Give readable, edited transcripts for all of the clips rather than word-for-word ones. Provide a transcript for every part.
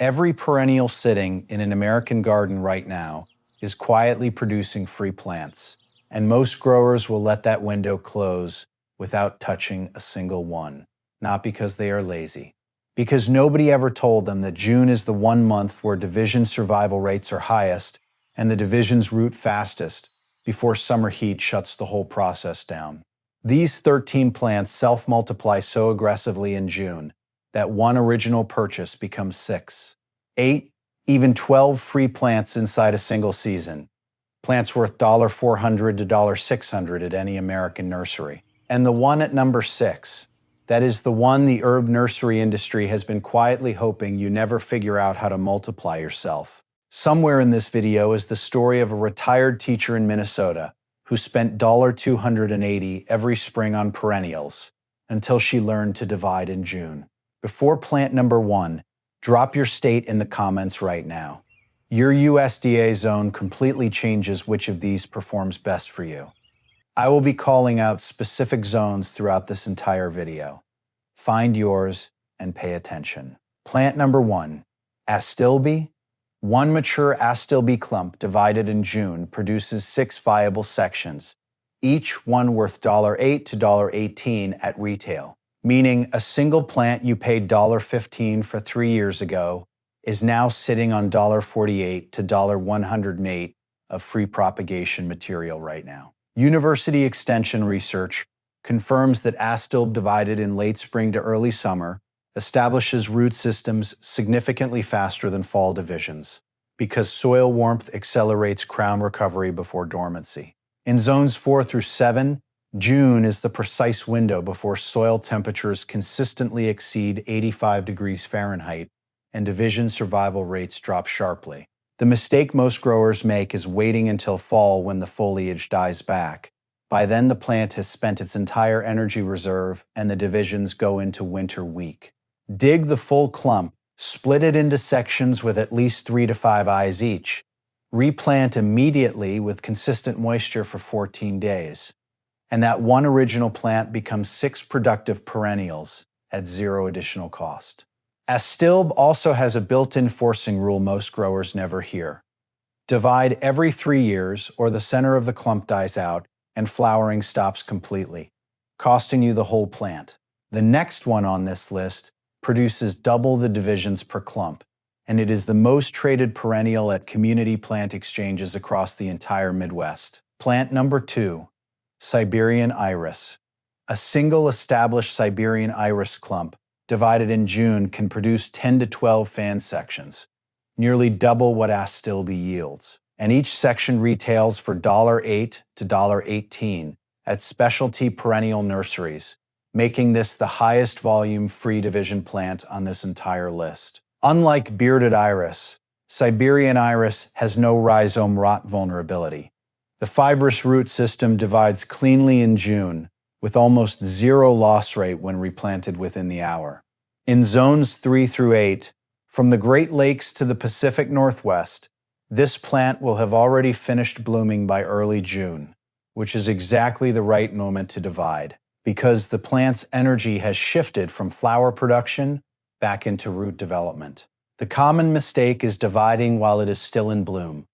Every perennial sitting in an American garden right now is quietly producing free plants, and most growers will let that window close without touching a single one. Not because they are lazy, because nobody ever told them that June is the one month where division survival rates are highest and the divisions root fastest before summer heat shuts the whole process down. These 13 plants self-multiply so aggressively in June that one original purchase becomes 6, 8, even 12 free plants inside a single season. Plants worth $400 to $600 at any American nursery. And the one at number 6, that is the one the herb nursery industry has been quietly hoping you never figure out how to multiply yourself. Somewhere in this video is the story of a retired teacher in Minnesota who spent $280 every spring on perennials until she learned to divide in June. Before plant number 1, drop your state in the comments right now. Your USDA zone completely changes which of these performs best for you. I will be calling out specific zones throughout this entire video. Find yours and pay attention. Plant number 1, Astilbe. One mature Astilbe clump divided in June produces 6 viable sections, each one worth $8 to $18 at retail, meaning a single plant you paid $15 for 3 years ago is now sitting on $48 to $108 of free propagation material right now. University Extension research confirms that Astilbe divided in late spring to early summer establishes root systems significantly faster than fall divisions because soil warmth accelerates crown recovery before dormancy. In zones 4 through 7, June is the precise window before soil temperatures consistently exceed 85 degrees Fahrenheit and division survival rates drop sharply. The mistake most growers make is waiting until fall when the foliage dies back. By then, the plant has spent its entire energy reserve and the divisions go into winter weak. Dig the full clump, split it into sections with at least 3 to 5 eyes each. Replant immediately with consistent moisture for 14 days. And that one original plant becomes 6 productive perennials at 0 additional cost. Astilbe also has a built-in forcing rule most growers never hear. Divide every 3 years or the center of the clump dies out and flowering stops completely, costing you the whole plant. The next one on this list produces double the divisions per clump, and it is the most traded perennial at community plant exchanges across the entire Midwest. Plant number 2, Siberian Iris. A single established Siberian Iris clump divided in June can produce 10 to 12 fan sections, nearly double what Astilbe yields. And each section retails for $8 to $18 at specialty perennial nurseries, making this the highest volume free division plant on this entire list. Unlike bearded iris, Siberian iris has no rhizome rot vulnerability. The fibrous root system divides cleanly in June, with almost 0 loss rate when replanted within the hour. In zones 3 through 8, from the Great Lakes to the Pacific Northwest, this plant will have already finished blooming by early June, which is exactly the right moment to divide, because the plant's energy has shifted from flower production back into root development. The common mistake is dividing while it is still in bloom.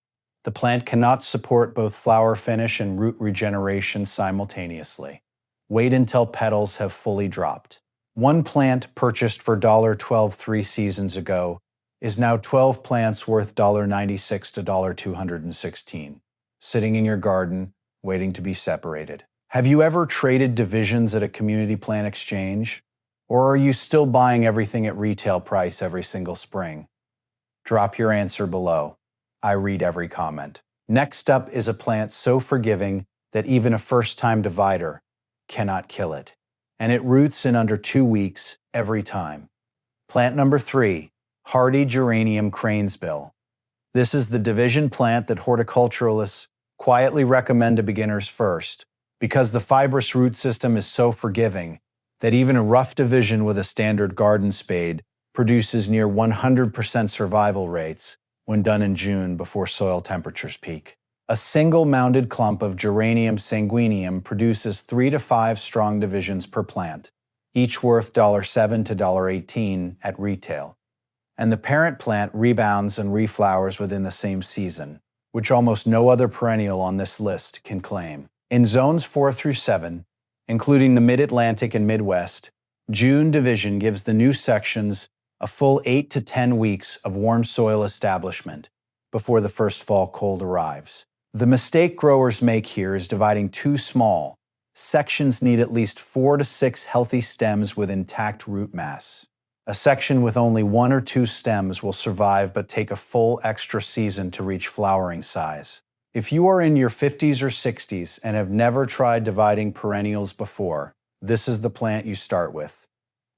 The plant cannot support both flower finish and root regeneration simultaneously. Wait until petals have fully dropped. One plant purchased for $12 3 seasons ago is now 12 plants worth $96 to $216, sitting in your garden, waiting to be separated. Have you ever traded divisions at a community plant exchange? Or are you still buying everything at retail price every single spring? Drop your answer below. I read every comment. Next up is a plant so forgiving that even a first-time divider cannot kill it. And it roots in under 2 weeks every time. Plant number 3, hardy Geranium cranesbill. This is the division plant that horticulturalists quietly recommend to beginners first, because the fibrous root system is so forgiving that even a rough division with a standard garden spade produces near 100% survival rates when done in June before soil temperatures peak. A single mounded clump of Geranium sanguineum produces 3 to 5 strong divisions per plant, each worth $7 to $18 at retail. and the parent plant rebounds and reflowers within the same season, which almost no other perennial on this list can claim. In zones 4 through 7, including the Mid-Atlantic and Midwest, June division gives the new sections a full 8 to 10 weeks of warm soil establishment before the first fall cold arrives. The mistake growers make here is dividing too small. Sections need at least 4 to 6 healthy stems with intact root mass. A section with only 1 or 2 stems will survive but take a full extra season to reach flowering size. If you are in your 50s or 60s and have never tried dividing perennials before, this is the plant you start with.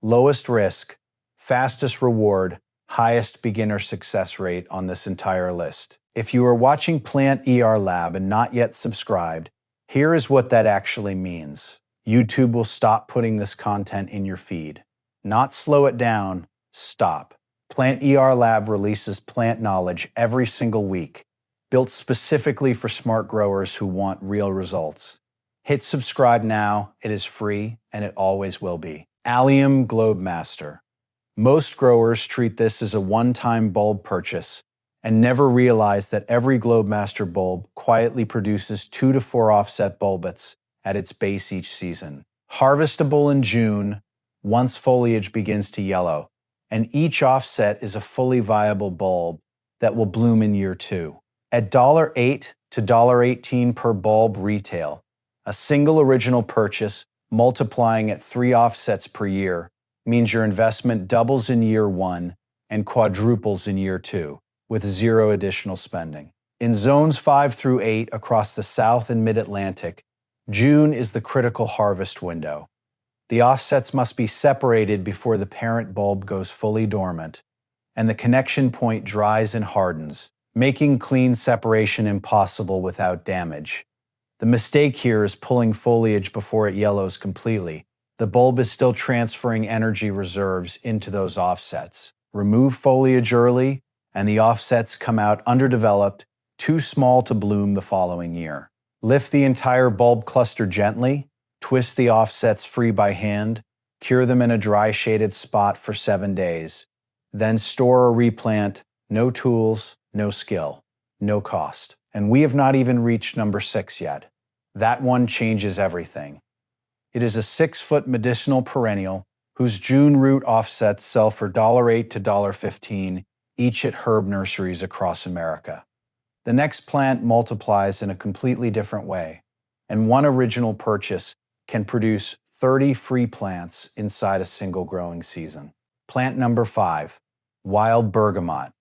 Lowest risk, fastest reward, highest beginner success rate on this entire list. If you are watching PlantERLab and not yet subscribed, here is what that actually means. YouTube will stop putting this content in your feed. Not slow it down, stop. PlantERLab releases plant knowledge every single week, built specifically for smart growers who want real results. Hit subscribe now, it is free, and it always will be. Allium Globemaster. Most growers treat this as a one-time bulb purchase and never realize that every Globemaster bulb quietly produces 2 to 4 offset bulbets at its base each season. Harvestable in June, once foliage begins to yellow, and each offset is a fully viable bulb that will bloom in year 2. At $8 to $18 per bulb retail, a single original purchase multiplying at 3 offsets per year means your investment doubles in year 1 and quadruples in year 2, with 0 additional spending. In zones 5 through 8 across the South and Mid-Atlantic, June is the critical harvest window. The offsets must be separated before the parent bulb goes fully dormant, and the connection point dries and hardens, making clean separation impossible without damage. The mistake here is pulling foliage before it yellows completely. The bulb is still transferring energy reserves into those offsets. Remove foliage early, and the offsets come out underdeveloped, too small to bloom the following year. Lift the entire bulb cluster gently, twist the offsets free by hand, cure them in a dry shaded spot for 7 days. Then store or replant, no tools, no skill, no cost. And we have not even reached number 6 yet. That one changes everything. It is a 6-foot medicinal perennial whose June root offsets sell for $8 to $15 each at herb nurseries across America. The next plant multiplies in a completely different way, and one original purchase can produce 30 free plants inside a single growing season. Plant number 5, wild bergamot.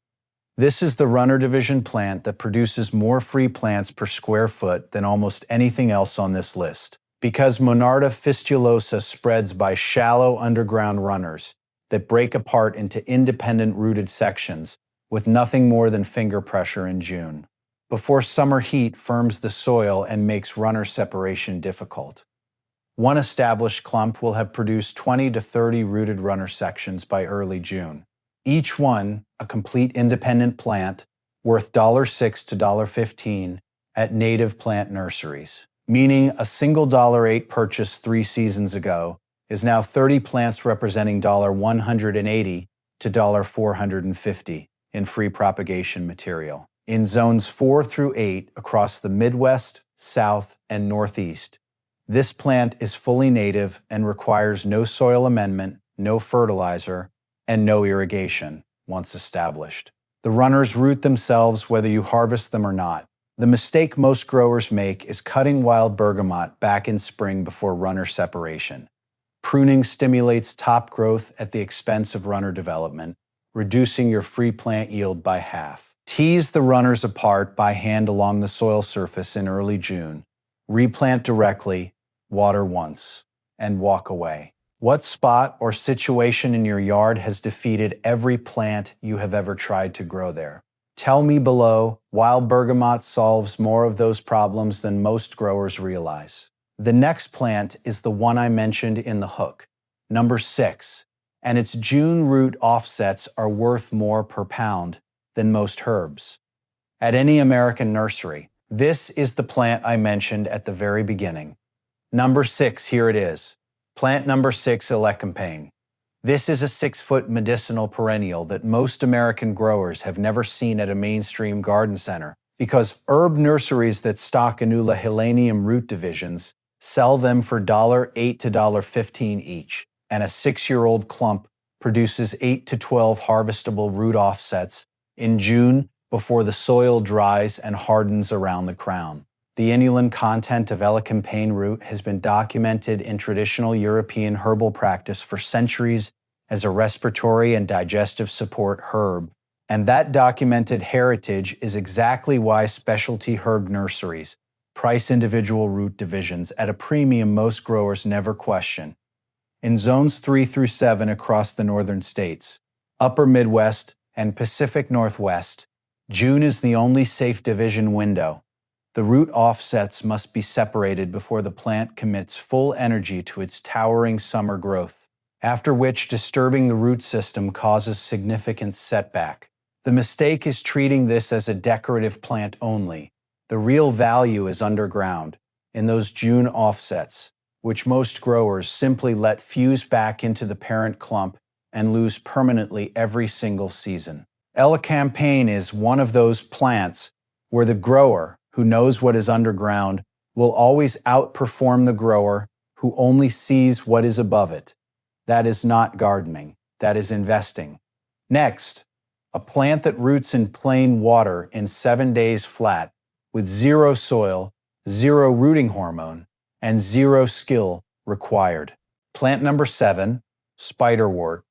This is the runner division plant that produces more free plants per square foot than almost anything else on this list. Because Monarda fistulosa spreads by shallow underground runners that break apart into independent rooted sections with nothing more than finger pressure in June, before summer heat firms the soil and makes runner separation difficult. One established clump will have produced 20 to 30 rooted runner sections by early June. Each one a complete independent plant worth $6 to $15 at native plant nurseries, meaning a single $8 purchase 3 seasons ago is now 30 plants representing $180 to $450 in free propagation material. In zones 4 through 8 across the Midwest, South, and Northeast, this plant is fully native and requires no soil amendment, no fertilizer, and no irrigation once established. The runners root themselves whether you harvest them or not. The mistake most growers make is cutting wild bergamot back in spring before runner separation. Pruning stimulates top growth at the expense of runner development, reducing your free plant yield by half. Tease the runners apart by hand along the soil surface in early June. Replant directly, water once, and walk away. What spot or situation in your yard has defeated every plant you have ever tried to grow there? Tell me below. Wild bergamot solves more of those problems than most growers realize. The next plant is the one I mentioned in the hook, number 6, and its June root offsets are worth more per pound than most herbs. At any American nursery, this is the plant I mentioned at the very beginning. Number 6, here it is. Plant number 6, Elecampane. This is a 6-foot medicinal perennial that most American growers have never seen at a mainstream garden center because herb nurseries that stock Annulla Helenium root divisions sell them for $8 to $15 each, and a 6-year-old clump produces 8 to 12 harvestable root offsets in June before the soil dries and hardens around the crown. The inulin content of Elecampane root has been documented in traditional European herbal practice for centuries as a respiratory and digestive support herb, and that documented heritage is exactly why specialty herb nurseries price individual root divisions at a premium most growers never question. In zones 3 through 7 across the northern states, upper Midwest, and Pacific Northwest, June is the only safe division window. The root offsets must be separated before the plant commits full energy to its towering summer growth, after which disturbing the root system causes significant setback. The mistake is treating this as a decorative plant only. The real value is underground, in those June offsets, which most growers simply let fuse back into the parent clump and lose permanently every single season. Elecampane is one of those plants where the grower, who knows what is underground, will always outperform the grower who only sees what is above it. That is not gardening, that is investing. Next, a plant that roots in plain water in 7 days flat, with 0 soil, 0 rooting hormone, and 0 skill required. Plant number 7, Spiderwort.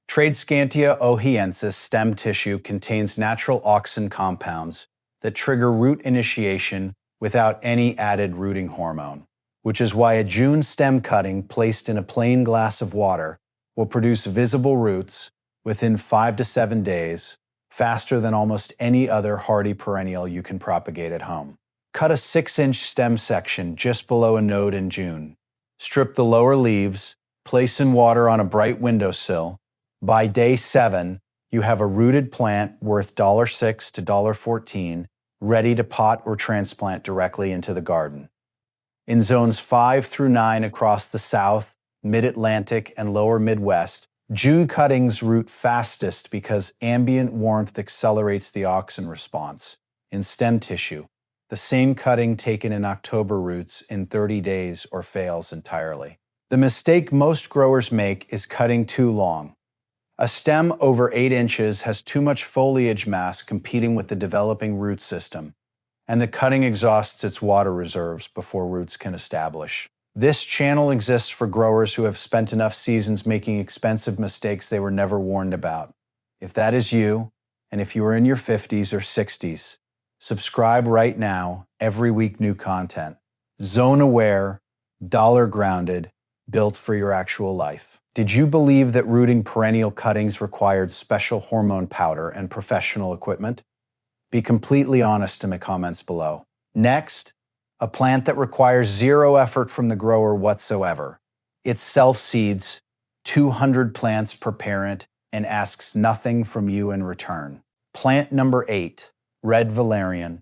Tradescantia ohiensis stem tissue contains natural auxin compounds that trigger root initiation without any added rooting hormone, which is why a June stem cutting placed in a plain glass of water will produce visible roots within 5 to 7 days, faster than almost any other hardy perennial you can propagate at home. Cut a 6-inch stem section just below a node in June. Strip the lower leaves, place in water on a bright windowsill. By day 7, you have a rooted plant worth $6 to $14, ready to pot or transplant directly into the garden. In zones 5 through 9 across the South, Mid-Atlantic, and Lower Midwest, June cuttings root fastest because ambient warmth accelerates the auxin response. In stem tissue, the same cutting taken in October roots in 30 days or fails entirely. The mistake most growers make is cutting too long. A stem over 8 inches has too much foliage mass competing with the developing root system, and the cutting exhausts its water reserves before roots can establish. This channel exists for growers who have spent enough seasons making expensive mistakes they were never warned about. If that is you, and if you are in your 50s or 60s, subscribe right now. Every week new content. Zone aware, dollar grounded, built for your actual life. Did you believe that rooting perennial cuttings required special hormone powder and professional equipment? Be completely honest in the comments below. Next, a plant that requires 0 effort from the grower whatsoever. It self-seeds 200 plants per parent and asks nothing from you in return. Plant number 8, red valerian.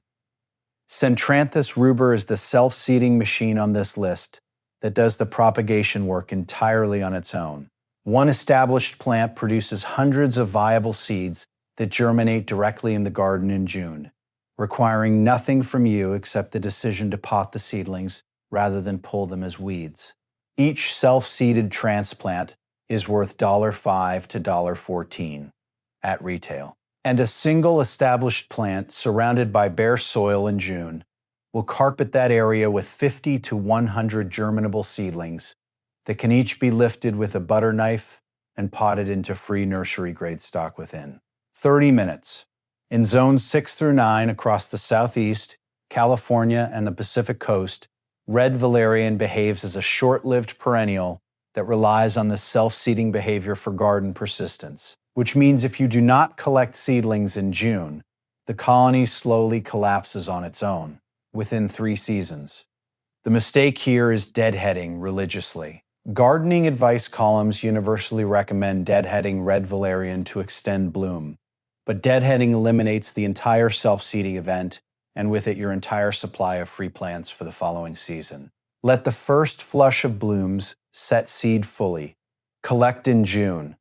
Centranthus rubra is the self-seeding machine on this list that does the propagation work entirely on its own. One established plant produces hundreds of viable seeds that germinate directly in the garden in June, requiring nothing from you except the decision to pot the seedlings rather than pull them as weeds. Each self-seeded transplant is worth $5 to $14 at retail. And a single established plant surrounded by bare soil in June will carpet that area with 50 to 100 germinable seedlings that can each be lifted with a butter knife and potted into free nursery-grade stock within 30 minutes. In zones 6 through 9 across the Southeast, California, and the Pacific Coast, red valerian behaves as a short-lived perennial that relies on the self-seeding behavior for garden persistence, which means if you do not collect seedlings in June, the colony slowly collapses on its own within 3 seasons. The mistake here is deadheading religiously. Gardening advice columns universally recommend deadheading red valerian to extend bloom, but deadheading eliminates the entire self-seeding event and with it your entire supply of free plants for the following season. Let the first flush of blooms set seed fully. Collect in June,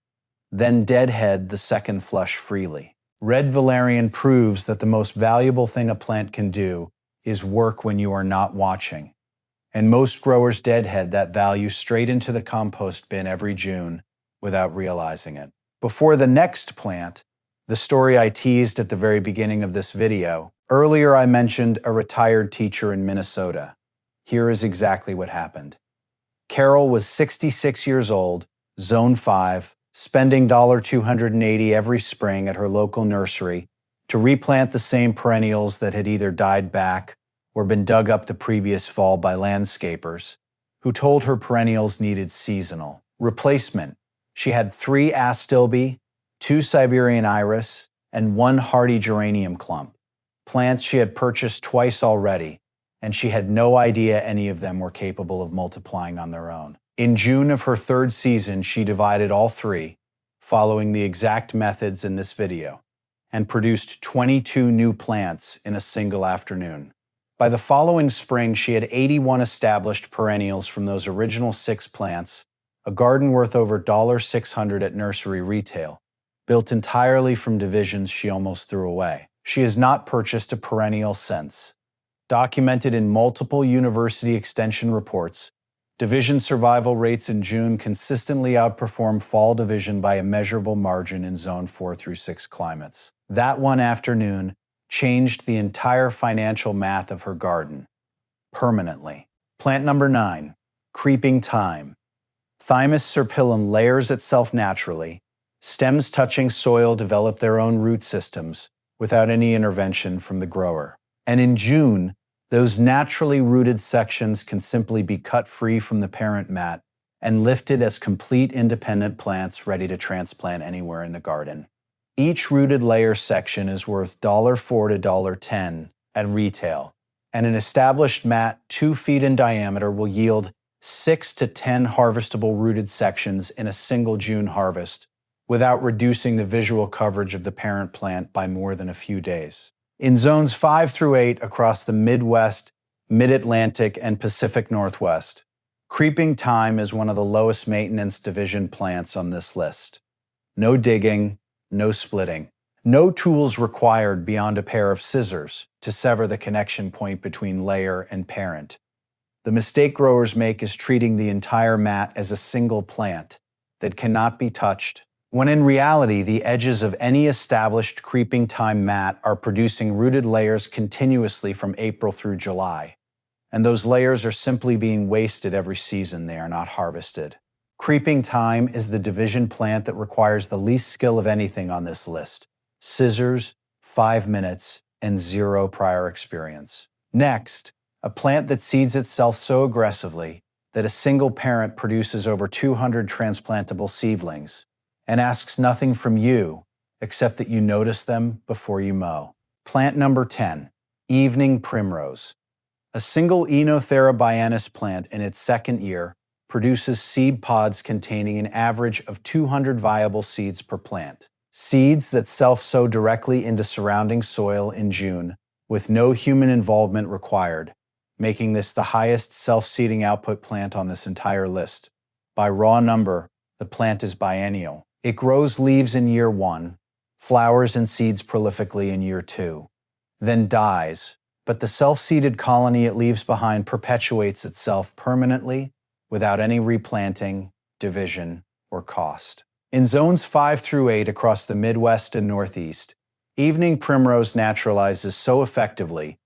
then deadhead the second flush freely. Red Valerian proves that the most valuable thing a plant can do is work when you are not watching. And most growers deadhead that value straight into the compost bin every June without realizing it. Before the next plant, the story I teased at the very beginning of this video, earlier I mentioned a retired teacher in Minnesota. Here is exactly what happened. Carol was 66 years old, Zone 5, spending $280 every spring at her local nursery to replant the same perennials that had either died back or been dug up the previous fall by landscapers, who told her perennials needed seasonal replacement. She had 3 Astilbe, 2 Siberian Iris, and 1 hardy Geranium clump, plants she had purchased twice already, and she had no idea any of them were capable of multiplying on their own. In June of her 3rd season, she divided all 3, following the exact methods in this video, and produced 22 new plants in a single afternoon. By the following spring, she had 81 established perennials from those original 6 plants, a garden worth over $600 at nursery retail, built entirely from divisions she almost threw away. She has not purchased a perennial since. Documented in multiple university extension reports, division survival rates in June consistently outperform fall division by a measurable margin in Zone 4 through 6 climates. That one afternoon changed the entire financial math of her garden, permanently. Plant number 9, creeping thyme. Thymus serpillum layers itself naturally. Stems touching soil develop their own root systems without any intervention from the grower. And in June, those naturally rooted sections can simply be cut free from the parent mat and lifted as complete independent plants ready to transplant anywhere in the garden. Each rooted layer section is worth $4 to $10 at retail, and an established mat 2 feet in diameter will yield 6 to 10 harvestable rooted sections in a single June harvest without reducing the visual coverage of the parent plant by more than a few days. In Zones 5 through 8 across the Midwest, Mid-Atlantic, and Pacific Northwest, creeping thyme is one of the lowest maintenance division plants on this list. No digging, no splitting, no tools required beyond a pair of scissors to sever the connection point between layer and parent. The mistake growers make is treating the entire mat as a single plant that cannot be touched, when in reality, the edges of any established creeping thyme mat are producing rooted layers continuously from April through July, and those layers are simply being wasted every season they are not harvested. Creeping thyme is the division plant that requires the least skill of anything on this list: scissors, 5 minutes, and 0 prior experience. Next, a plant that seeds itself so aggressively that a single parent produces over 200 transplantable seedlings, and asks nothing from you except that you notice them before you mow. Plant number 10, evening primrose. A single Enothera biennis plant in its 2nd year produces seed pods containing an average of 200 viable seeds per plant. Seeds that self-sow directly into surrounding soil in June with no human involvement required, making this the highest self-seeding output plant on this entire list. By raw number, the plant is biennial. It grows leaves in year 1, flowers and seeds prolifically in year 2, then dies, but the self-seeded colony it leaves behind perpetuates itself permanently without any replanting, division, or cost. In Zones 5 through 8 across the Midwest and Northeast, evening primrose naturalizes so effectively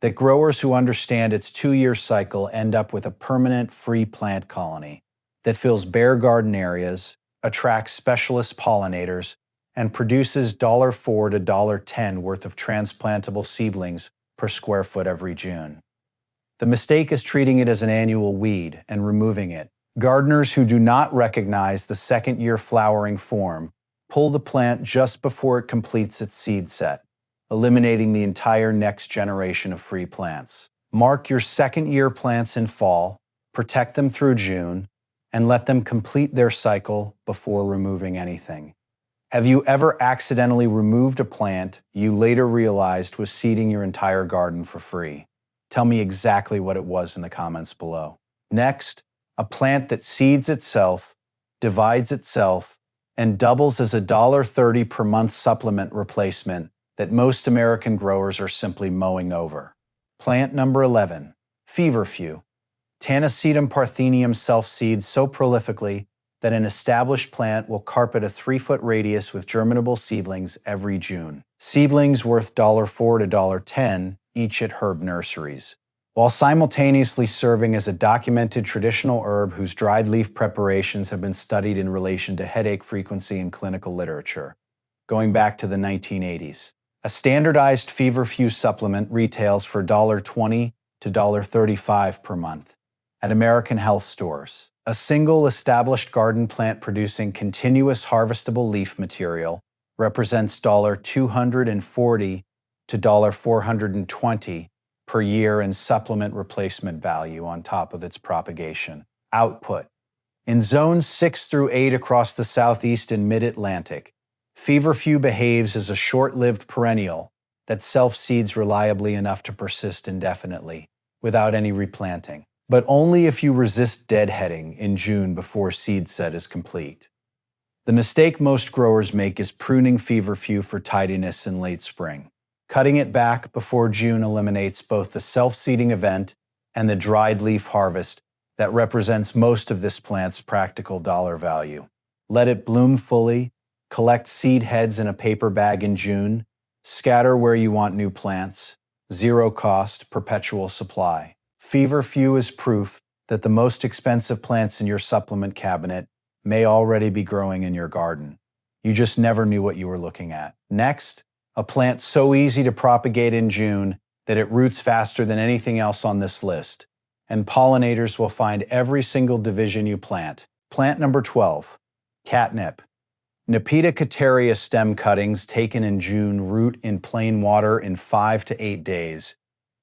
that growers who understand its 2-year cycle end up with a permanent free plant colony that fills bare garden areas, attracts specialist pollinators, and produces $4 to $10 worth of transplantable seedlings per square foot every June. The mistake is treating it as an annual weed and removing it. Gardeners who do not recognize the 2nd-year flowering form pull the plant just before it completes its seed set, eliminating the entire next generation of free plants. Mark your 2nd-year plants in fall, protect them through June, and let them complete their cycle before removing anything. Have you ever accidentally removed a plant you later realized was seeding your entire garden for free? Tell me exactly what it was in the comments below. Next, a plant that seeds itself, divides itself, and doubles as a $1.30 per month supplement replacement that most American growers are simply mowing over. Plant number 11, Feverfew. Tanacetum parthenium self-seeds so prolifically that an established plant will carpet a 3-foot radius with germinable seedlings every June. Seedlings worth $4 to $10 each at herb nurseries, while simultaneously serving as a documented traditional herb whose dried leaf preparations have been studied in relation to headache frequency in clinical literature, going back to the 1980s. A standardized Feverfew supplement retails for $20 to $35 per month at American health stores. A single established garden plant producing continuous harvestable leaf material represents $240 to $420 per year in supplement replacement value on top of its propagation. Output. In zones 6 through 8 across the southeast and mid-Atlantic, Feverfew behaves as a short-lived perennial that self-seeds reliably enough to persist indefinitely without any replanting, but only if you resist deadheading in June before seed set is complete. The mistake most growers make is pruning Feverfew for tidiness in late spring. Cutting it back before June eliminates both the self-seeding event and the dried leaf harvest that represents most of this plant's practical dollar value. Let it bloom fully, collect seed heads in a paper bag in June, scatter where you want new plants, zero cost, perpetual supply. Feverfew is proof that the most expensive plants in your supplement cabinet may already be growing in your garden. You just never knew what you were looking at. Next, a plant so easy to propagate in June that it roots faster than anything else on this list, and pollinators will find every single division you plant. Plant number 12, Catnip. Nepeta stem cuttings taken in June root in plain water in 5 to 8 days,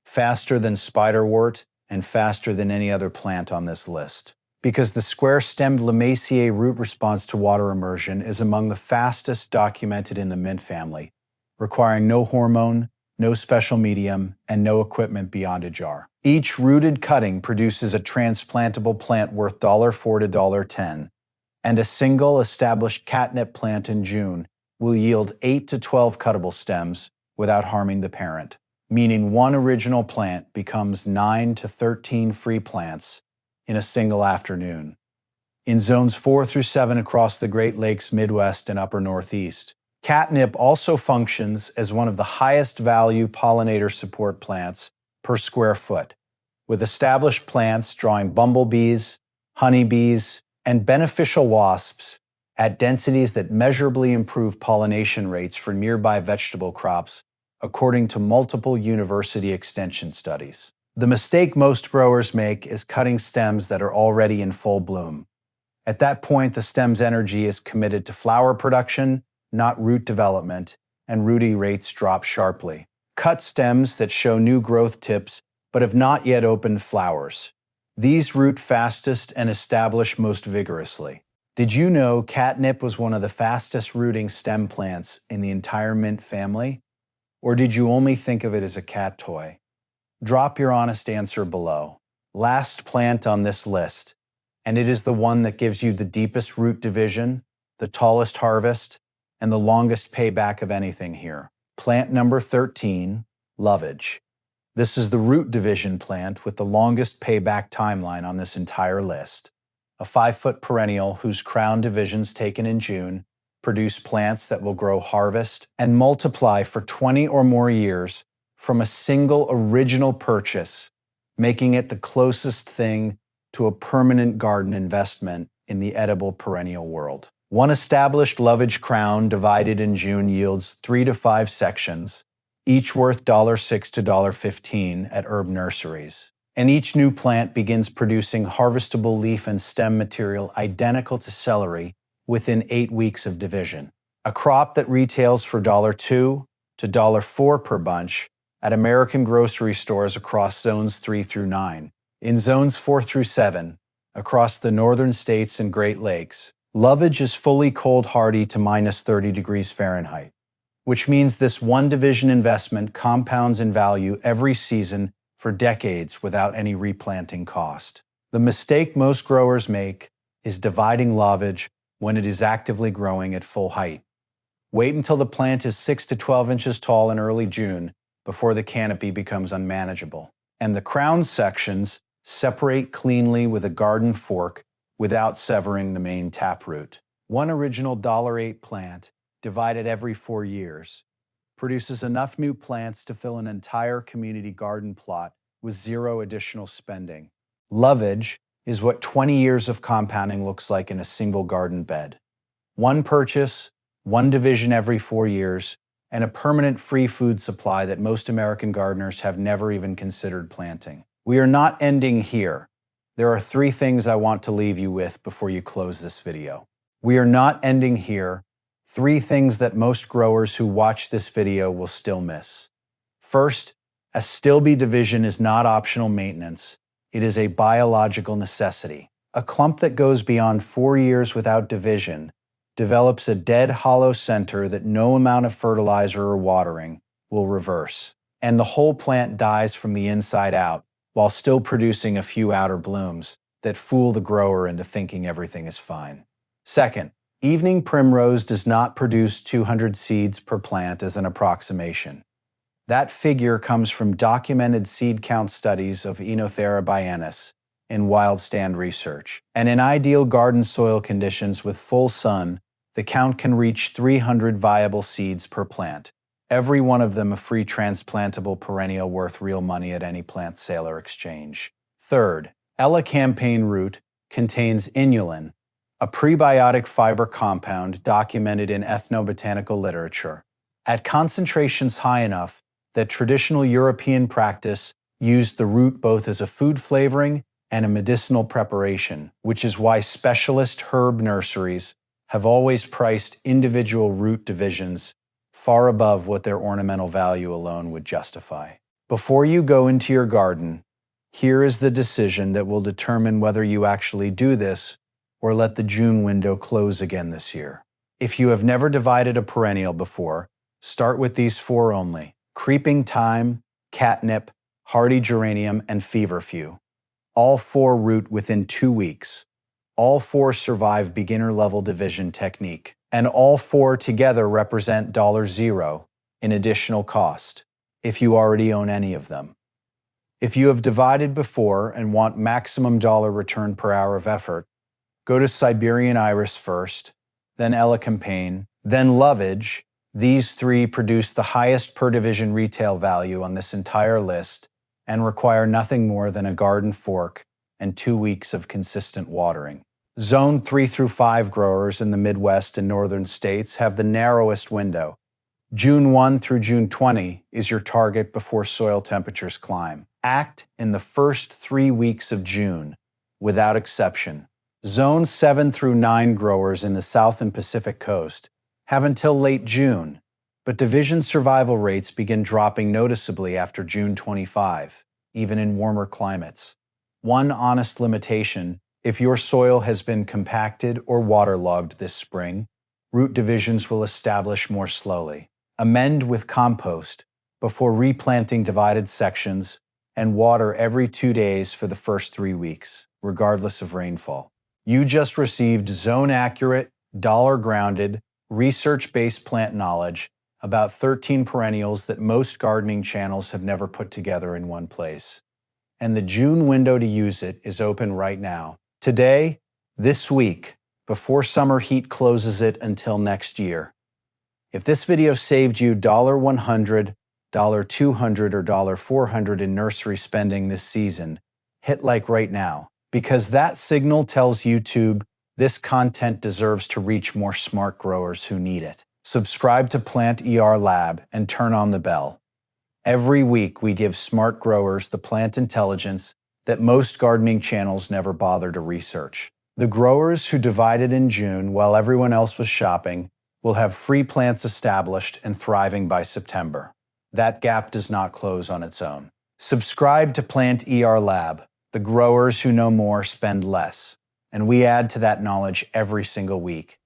faster than Spiderwort and faster than any other plant on this list. Because the square-stemmed Lamaceae root response to water immersion is among the fastest documented in the mint family, requiring no hormone, no special medium, and no equipment beyond a jar. Each rooted cutting produces a transplantable plant worth $4 to $10, and a single established catnip plant in June will yield 8 to 12 cuttable stems without harming the parent, meaning one original plant becomes 9 to 13 free plants in a single afternoon. In zones 4 through 7 across the Great Lakes, Midwest, and Upper Northeast, catnip also functions as one of the highest value pollinator support plants per square foot, with established plants drawing bumblebees, honeybees, and beneficial wasps at densities that measurably improve pollination rates for nearby vegetable crops, according to multiple university extension studies. The mistake most growers make is cutting stems that are already in full bloom. At that point, the stem's energy is committed to flower production, not root development, and rooting rates drop sharply. Cut stems that show new growth tips but have not yet opened flowers. These root fastest and establish most vigorously. Did you know catnip was one of the fastest rooting stem plants in the entire mint family? Or did you only think of it as a cat toy? Drop your honest answer below. Last plant on this list, and it is the one that gives you the deepest root division, the tallest harvest, and the longest payback of anything here. Plant number 13, Lovage. This is the root division plant with the longest payback timeline on this entire list. A 5-foot perennial whose crown divisions taken in June produce plants that will grow, harvest, and multiply for 20 or more years from a single original purchase, making it the closest thing to a permanent garden investment in the edible perennial world. One established Lovage crown divided in June yields 3 to 5 sections, each worth $6 to $15 at herb nurseries. And each new plant begins producing harvestable leaf and stem material identical to celery within 8 weeks of division. A crop that retails for $2 to $4 per bunch at American grocery stores across zones 3 through 9. In zones 4 through 7, across the northern states and Great Lakes, Lovage is fully cold hardy to minus 30 degrees Fahrenheit, which means this one division investment compounds in value every season for decades without any replanting cost. The mistake most growers make is dividing lovage when it is actively growing at full height. Wait until the plant is 6 to 12 inches tall in early June before the canopy becomes unmanageable. And the crown sections separate cleanly with a garden fork without severing the main taproot. One original $8 plant, divided every 4 years, produces enough new plants to fill an entire community garden plot with zero additional spending. Lovage is what 20 years of compounding looks like in a single garden bed. One purchase, one division every 4 years, and a permanent free food supply that most American gardeners have never even considered planting. We are not ending here. There are 3 things I want to leave you with before you close this video. We are not ending here. 3 things that most growers who watch this video will still miss. First, Astilbe division is not optional maintenance. It is a biological necessity. A clump that goes beyond 4 years without division develops a dead, hollow center that no amount of fertilizer or watering will reverse, and the whole plant dies from the inside out while still producing a few outer blooms that fool the grower into thinking everything is fine. Second, evening primrose does not produce 200 seeds per plant as an approximation. That figure comes from documented seed count studies of Enothera biennis in wild stand research. And in ideal garden soil conditions with full sun, the count can reach 300 viable seeds per plant, every one of them a free transplantable perennial worth real money at any plant sale or exchange. Third, Elecampane root contains inulin, a prebiotic fiber compound documented in ethnobotanical literature, at concentrations high enough that traditional European practice used the root both as a food flavoring and a medicinal preparation, which is why specialist herb nurseries have always priced individual root divisions far above what their ornamental value alone would justify. Before you go into your garden, here is the decision that will determine whether you actually do this or let the June window close again this year. If you have never divided a perennial before, start with these 4 only: creeping thyme, catnip, hardy geranium, and feverfew. All 4 root within 2 weeks. All 4 survive beginner-level division technique, and all 4 together represent $0 in additional cost, if you already own any of them. If you have divided before and want maximum dollar return per hour of effort, go to Siberian Iris first, then Elecampane, then Lovage. These 3 produce the highest per division retail value on this entire list and require nothing more than a garden fork and 2 weeks of consistent watering. Zone 3 through 5 growers in the Midwest and northern states have the narrowest window. June 1 through June 20 is your target before soil temperatures climb. Act in the first 3 weeks of June, without exception. Zone 7 through 9 growers in the South and Pacific Coast have until late June, but division survival rates begin dropping noticeably after June 25, even in warmer climates. One honest limitation: if your soil has been compacted or waterlogged this spring, root divisions will establish more slowly. Amend with compost before replanting divided sections and water every 2 days for the first 3 weeks, regardless of rainfall. You just received zone-accurate, dollar-grounded, research-based plant knowledge about 13 perennials that most gardening channels have never put together in one place. And the June window to use it is open right now. Today, this week, before summer heat closes it until next year. If this video saved you $100, $200, or $400 in nursery spending this season, hit like right now, because that signal tells YouTube this content deserves to reach more smart growers who need it. Subscribe to PlantERLab and turn on the bell. Every week, we give smart growers the plant intelligence that most gardening channels never bother to research. The growers who divided in June while everyone else was shopping will have free plants established and thriving by September. That gap does not close on its own. Subscribe to PlantERLab. The growers who know more spend less, and we add to that knowledge every single week.